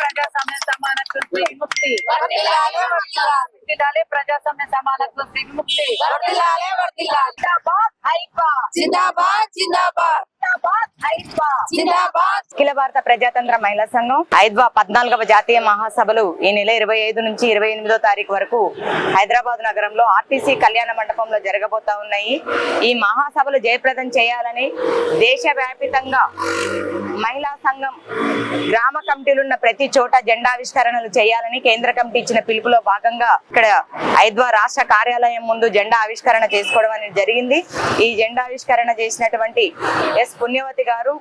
ప్రజాస్వామ్య సమానత్వ విముక్తి వర్ధిల్లాలి ప్రజాస్వామ్య సమానత్వ విముక్తి జిందాబాద్ ఐక్వా జిందాబాద్ జిందాబాద్ జిందాబాద్ ఐక్వా జిందాబాద్. అఖిల భారత ప్రజాతంత్ర మహిళా సంఘం 14వ జాతీయ మహాసభలు ఈ నెల 25 నుంచి 28వ తారీఖు వరకు హైదరాబాద్ నగరంలో ఆర్టీసీ కళ్యాణ మండపంలో జరగబోతా ఉన్నాయి. ఈ మహాసభలు జయప్రదం చేయాలని దేశవ్యాప్తంగా మహిళా సంఘం గ్రామ కమిటీలు ఉన్న ప్రతి చోట జెండావిష్కరణలు చేయాలని కేంద్ర కమిటీ ఇచ్చిన పిలుపులో భాగంగా ఇక్కడ ఐద్వా రాష్ట్ర కార్యాలయం ముందు జెండా ఆవిష్కరణ చేసుకోవడం అనేది జరిగింది. ఈ జెండావిష్కరణ చేసినటువంటి ఎస్ పుణ్యవతి గారు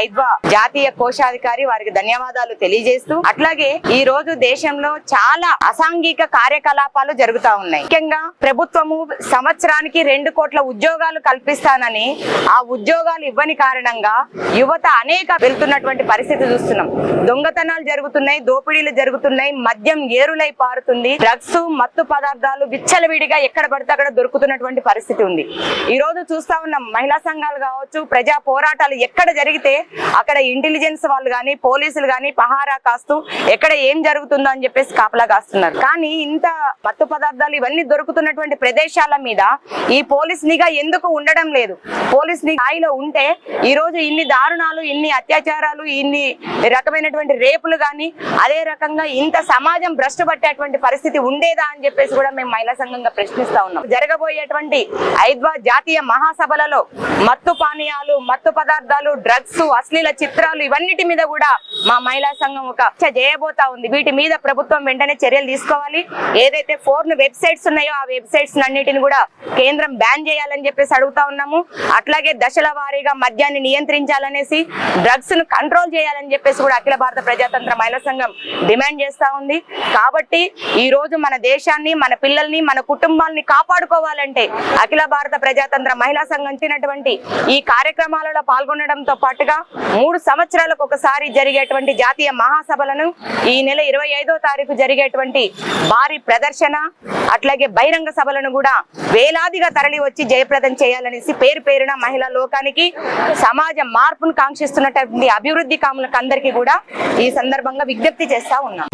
ఐద్వా జాతీయ కోశాధికారి, వారికి ధన్యవాదాలు తెలియజేస్తూ, అట్లాగే ఈ రోజు దేశంలో చాలా అసాంఘిక కార్యకలాపాలు జరుగుతా ఉన్నాయి. ముఖ్యంగా ప్రభుత్వము సంవత్సరానికి 2 కోట్ల ఉద్యోగాలు కల్పిస్తానని ఆ ఉద్యోగాలు ఇవ్వని కారణంగా యువత అనేక వెళ్తున్నటువంటి పరిస్థితి చూస్తున్నాం. దొంగతనాలు జరుగుతున్నాయి, దోపిడీలు జరుగుతున్నాయి, మద్యం ఏరులై పారుతుంది, డ్రగ్స్ మత్తు పదార్థాలు విచ్చలవిడిగా ఎక్కడ పడితే అక్కడ దొరుకుతున్నటువంటి పరిస్థితి ఉంది. ఈ రోజు చూస్తా ఉన్నాం, మహిళా సంఘాలు కావచ్చు, ప్రజా పోరాటాలు ఎక్కడ జరిగితే అక్కడ ఇంటెలిజెన్స్ వాళ్ళు కానీ పోలీసులు కానీ పహారా కాస్తూ ఎక్కడ ఏం జరుగుతుందో అని చెప్పేసి కాపలా కాస్తున్నారు. కానీ ఇంత మత్తు పదార్థాలు ఇవన్నీ దొరుకుతున్నటువంటి ప్రదేశాల మీద ఈ పోలీస్ నిఘా ఎందుకు ఉండడం లేదు? పోలీస్ నిఘాలో ఉంటే ఈ రోజు ఇన్ని దారుణాలు, ఇన్ని అత్యాచారాలు, ఇన్ని రకమైనటువంటి రేపులు కానీ, అదే రకంగా ఇంత సమాజం భ్రష్టు పట్టేటువంటి పరిస్థితి ఉండేదా అని చెప్పేసి కూడా మేము మహిళా సంఘంగా ప్రశ్నిస్తా ఉన్నాం. జరగబోయేటువంటి ఐద్వా జాతీయ మహాసభలలో మత్తు పానీయాలు, మత్తు పదార్థాలు, డ్రగ్స్, అశ్లీల చిత్రాలు ఇవన్నిటి మీద కూడా మా మహిళా సంఘం ఒక చర్చ చేయబోతా ఉంది. వీటి మీద ప్రభుత్వం వెంటనే చర్యలు తీసుకోవాలి. ఏదైతే 4 వెబ్సైట్స్ ఉన్నాయో ఆ వెబ్సైట్స్ అన్నిటిని కూడా కేంద్రం బ్యాన్ చేయాలని చెప్పేసి అడుగుతా ఉన్నాము. అట్లాగే దశల వారీగా మద్యాన్ని నియంత్రించాలనేసి, డ్రగ్స్ ను కంట్రోల్ చేయాలని చెప్పేసి కూడా అఖిల భారత ప్రజాతంత్ర మహిళా సంఘం డిమాండ్ చేస్తా ఉంది. కాబట్టి ఈ రోజు మన దేశాన్ని, మన పిల్లల్ని, మన కుటుంబాలని కాపాడుకోవాలంటే అఖిల భారత ప్రజాతంత్ర మహిళా సంఘం ఇచ్చినటువంటి ఈ కార్యక్రమాలలో పాల్గొనడంతో పాటుగా 3 సంవత్సరాలకు ఒకసారి జరిగేటువంటి జాతీయ మహాసభలను ఈ నెల 25వ తారీఖు జరిగేటువంటి భారీ ప్రదర్శన, అట్లాగే బహిరంగ సభలను కూడా వేలాదిగా తరలి వచ్చి జయప్రదం చేయాలనేసి పేరు పేరున మహిళా లోకానికి, సమాజ మార్పును కాంక్షిస్తున్నటువంటి అభివృద్ధి కాములకు అందరికీ కూడా ఈ సందర్భంగా విజ్ఞప్తి చేస్తా ఉన్నాం.